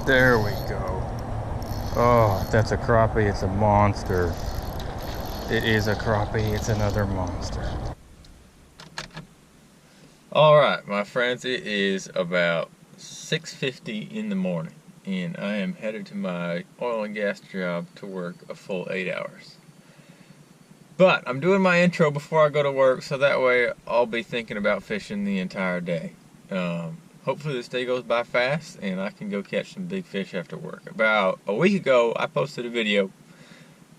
There we go. Oh, that's a crappie. It's a monster. It is a crappie. It's another monster. Alright, my friends, it is about 6:50 in the morning, and I am headed to my oil and gas job to work a full 8 hours. But I'm doing my intro before I go to work, so that way I'll be thinking about fishing the entire day. Hopefully this day goes by fast, and I can go catch some big fish after work. About a week ago, I posted a video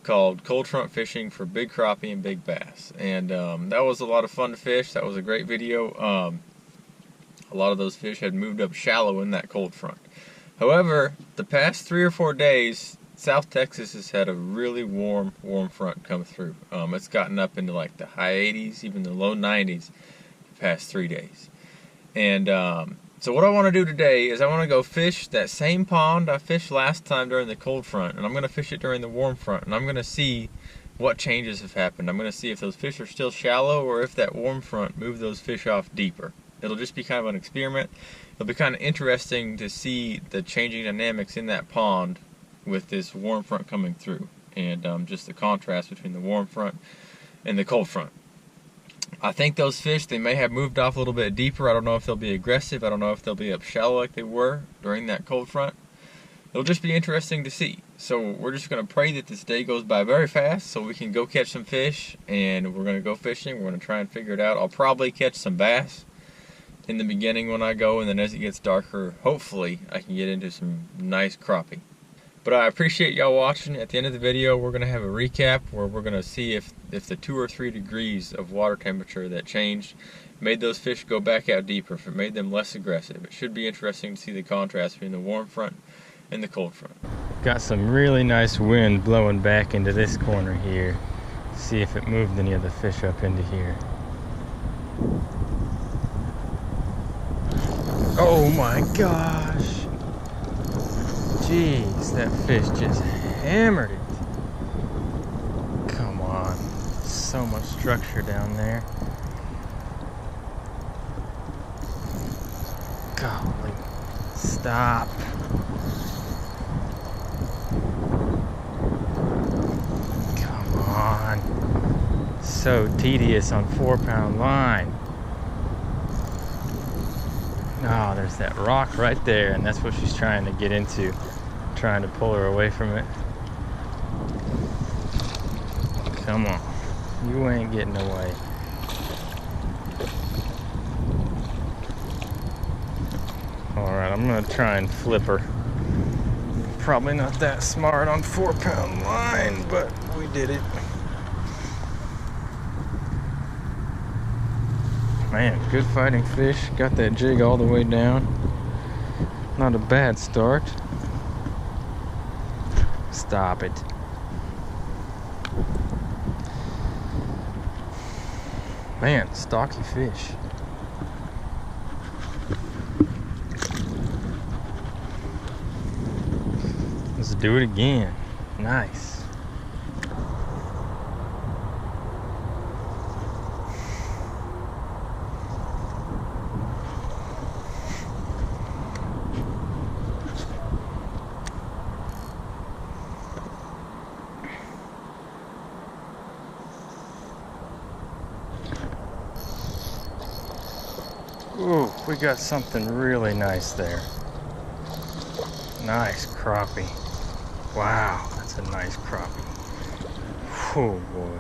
called Cold Front Fishing for Big Crappie and Big Bass, and that was a lot of fun to fish. That was a great video. A lot of those fish had moved up shallow in that cold front. However, the past 3 or 4 days, South Texas has had a really warm front come through. It's gotten up into like the high 80s, even the low 90s the past 3 days. And so what I want to do today is I want to go fish that same pond I fished last time during the cold front, and I'm going to fish it during the warm front, and I'm going to see what changes have happened. I'm going to see if those fish are still shallow or if that warm front moved those fish off deeper. It'll just be kind of an experiment. It'll be kind of interesting to see the changing dynamics in that pond with this warm front coming through, and just the contrast between the warm front and the cold front. I think those fish, they may have moved off a little bit deeper. I don't know if they'll be aggressive. I don't know if they'll be up shallow like they were during that cold front. It'll just be interesting to see. So we're just going to pray that this day goes by very fast so we can go catch some fish, and we're going to go fishing. We're going to try and figure it out. I'll probably catch some bass in the beginning when I go, and then as it gets darker, hopefully I can get into some nice crappie. But I appreciate y'all watching. At the end of the video, we're going to have a recap where we're going to see if the 2 or 3 degrees of water temperature that changed made those fish go back out deeper, if it made them less aggressive. It should be interesting to see the contrast between the warm front and the cold front. Got some really nice wind blowing back into this corner here. See if it moved any of the fish up into here. Oh my gosh! Jeez, that fish just hammered it. Come on. So much structure down there. Golly. Stop. Come on. So tedious on 4-pound line. Oh, there's that rock right there, and that's what she's trying to get into. Trying to pull her away from it. Come on. You ain't getting away. Alright, I'm gonna try and flip her. Probably not that smart on 4-pound line, but we did it. Man, good fighting fish. Got that jig all the way down. Not a bad start. Stop it. Man, stocky fish. Let's do it again. Nice. Ooh, we got something really nice there. Nice crappie. Wow, that's a nice crappie. Oh boy.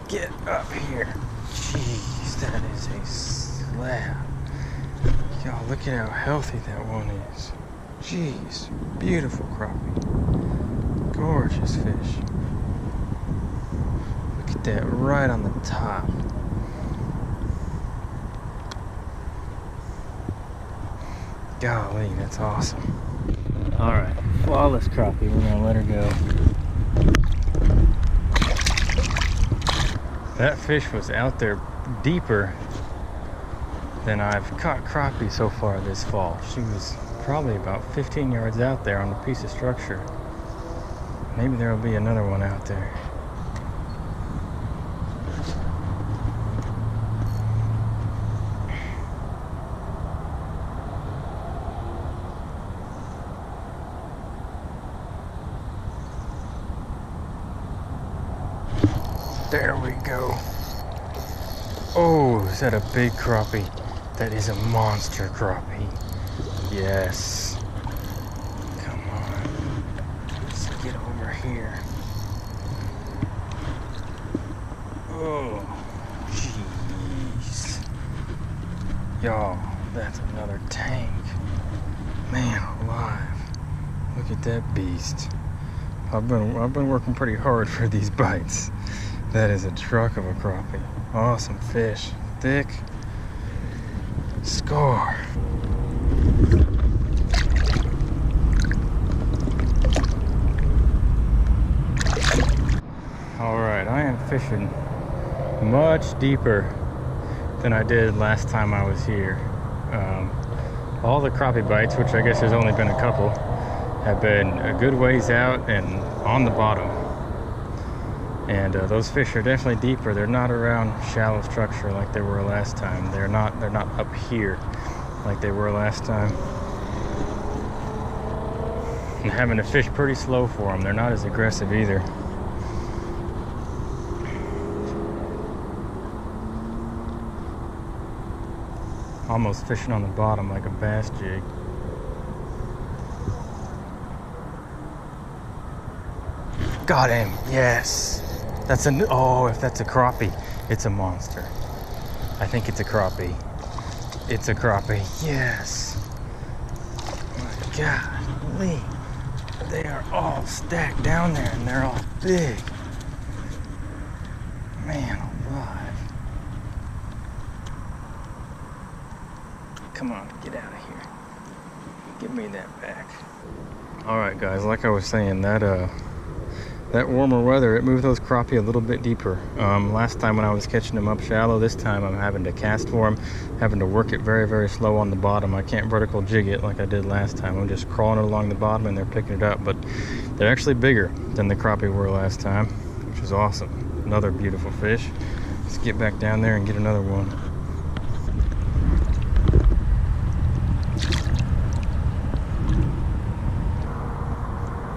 Get up here. Jeez, that is a slab. Y'all, look at how healthy that one is. Jeez, beautiful crappie. Gorgeous fish. Look at that right on the top. Golly, that's awesome. Alright, flawless crappie. We're gonna let her go. That fish was out there deeper than I've caught crappie so far this fall. She was probably about 15 yards out there on a piece of structure. Maybe there will be another one out there. There we go. Oh, is that a big crappie? That is a monster crappie. Yes. Come on. Let's get over here. Oh, jeez. Y'all, that's another tank. Man alive. Look at that beast. I've been working pretty hard for these bites. That is a truck of a crappie. Awesome fish. Thick. Score. Alright, I am fishing much deeper than I did last time I was here. All the crappie bites, which I guess there's only been a couple, have been a good ways out and on the bottom. And those fish are definitely deeper. They're not around shallow structure like they were last time. They're not up here like they were last time. I'm having to fish pretty slow for them. They're not as aggressive either. Almost fishing on the bottom like a bass jig. Got him, yes. That's oh, if that's a crappie, it's a monster. I think it's a crappie. It's a crappie, yes. My golly. They are all stacked down there and they're all big. Man alive. Come on, get out of here. Give me that back. Alright guys, like I was saying, that warmer weather, it moved those crappie a little bit deeper. Last time when I was catching them up shallow, this time I'm having to cast for them, having to work it very, very slow on the bottom. I can't vertical jig it like I did last time. I'm just crawling it along the bottom and they're picking it up, but they're actually bigger than the crappie were last time, which is awesome. Another beautiful fish. Let's get back down there and get another one.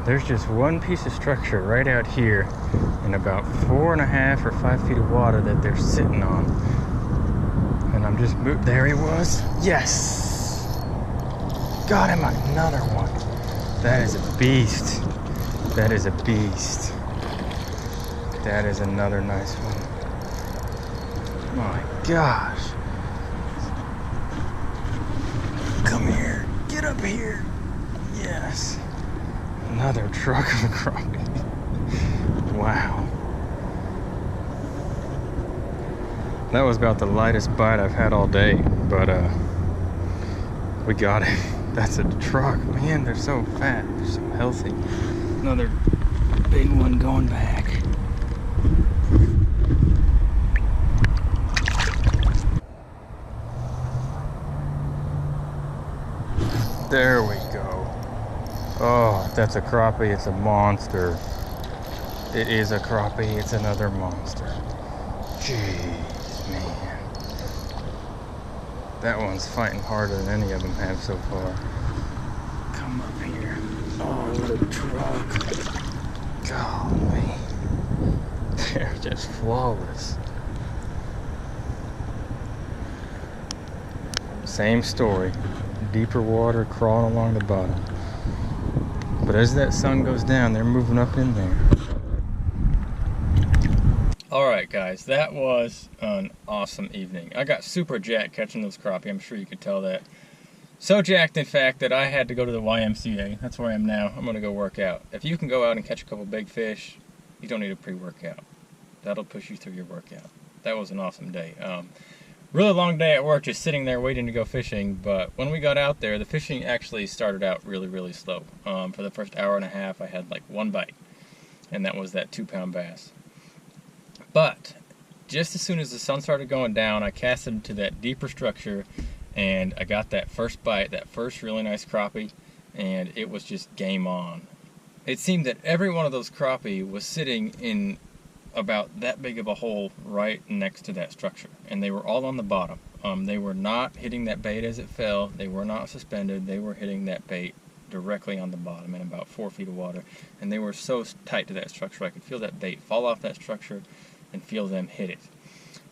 There's just one piece of structure right out here in about 4.5 or 5 feet of water that they're sitting on. And I'm just there he was. Yes! Got him another one. That is a beast. That is a beast. That is another nice one. My gosh. Come here. Get up here. Yes. Another truck of a crappie. Wow. That was about the lightest bite I've had all day, but we got it. That's a truck. Man, they're so fat. They're so healthy. Another big one going back. There we go. Oh, if that's a crappie, it's a monster. It is a crappie, it's another monster. Jeez, man. That one's fighting harder than any of them have so far. Come up here. Oh, what a truck. Golly. They're just flawless. Same story. Deeper water, crawling along the bottom. But as that sun goes down, they're moving up in there. Alright guys, that was an awesome evening. I got super jacked catching those crappie, I'm sure you could tell that. So jacked in fact that I had to go to the YMCA. That's where I am now. I'm going to go work out. If you can go out and catch a couple big fish, you don't need a pre-workout. That'll push you through your workout. That was an awesome day. Really long day at work just sitting there waiting to go fishing, but when we got out there, the fishing actually started out really, really slow. For the first hour and a half, I had like one bite, and that was that 2-pound bass. But just as soon as the sun started going down, I casted into that deeper structure, and I got that first bite, that first really nice crappie, and it was just game on. It seemed that every one of those crappie was sitting in about that big of a hole right next to that structure, and they were all on the bottom. They were not hitting that bait as it fell. They were not suspended. They were hitting that bait directly on the bottom in about 4 feet of water, and they were so tight to that structure I could feel that bait fall off that structure and feel them hit it.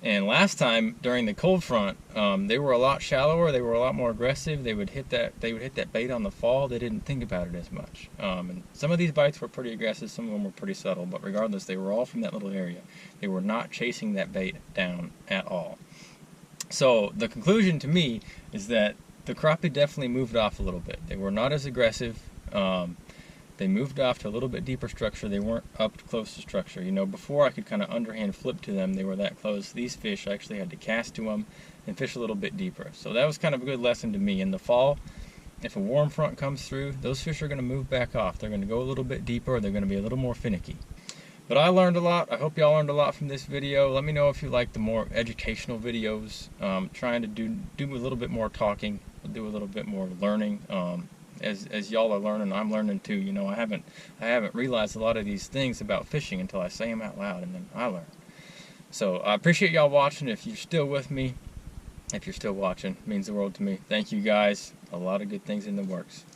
And last time during the cold front, they were a lot shallower. They were a lot more aggressive. They would hit that bait on the fall. They didn't think about it as much. And some of these bites were pretty aggressive. Some of them were pretty subtle. But regardless, they were all from that little area. They were not chasing that bait down at all. So the conclusion to me is that the crappie definitely moved off a little bit. They were not as aggressive. They moved off to a little bit deeper structure. They weren't up close to structure. You know, before I could kind of underhand flip to them, they were that close. These fish, I actually had to cast to them and fish a little bit deeper. So that was kind of a good lesson to me. In the fall, if a warm front comes through, those fish are going to move back off. They're going to go a little bit deeper. They're going to be a little more finicky. But I learned a lot. I hope y'all learned a lot from this video. Let me know if you like the more educational videos. Trying to do a little bit more talking, do a little bit more learning. As y'all are learning, I'm learning too. You know, I haven't realized a lot of these things about fishing until I say them out loud, and then I learn. So I appreciate y'all watching. If you're still with me, if you're still watching, it means the world to me. Thank you guys. A lot of good things in the works.